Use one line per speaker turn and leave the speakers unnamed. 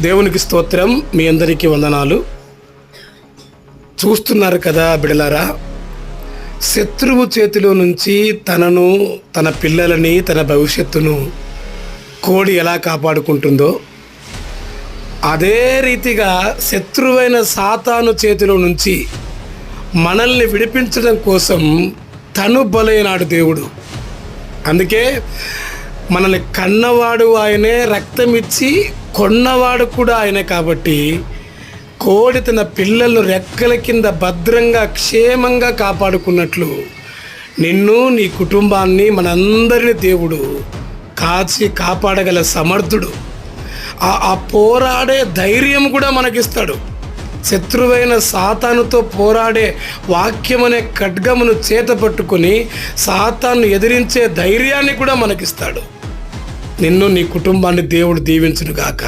దేవునికి స్తోత్రం. మీ అందరికీ వందనాలు. చూస్తున్నారు కదా బిడలారా, శత్రువు చేతిలో నుంచి తనను, తన పిల్లలని, తన భవిష్యత్తును కోడి ఎలా కాపాడుకుంటుందో అదే రీతిగా శత్రువైన సాతాను చేతిలో నుంచి మనల్ని విడిపించడం కోసం తను బలైనాడు దేవుడు. అందుకే మనల్ని కన్నవాడు ఆయనే, రక్తం ఇచ్చి కొన్నవాడు కూడా ఆయనే. కాబట్టి కోడి తన పిల్లలు రెక్కల కింద భద్రంగా క్షేమంగా కాపాడుకున్నట్లు నిన్ను, నీ కుటుంబాన్ని, మనందరినీ దేవుడు కాచి కాపాడగల సమర్థుడు. ఆ పోరాడే ధైర్యం కూడా మనకిస్తాడు. శత్రువైన సాతానుతో పోరాడే వాక్యం అనే ఖడ్గమును చేత పట్టుకుని సాతాను ఎదిరించే ధైర్యాన్ని కూడా మనకిస్తాడు. నిన్ను, నీ కుటుంబాన్ని దేవుడు దీవించునుగాక.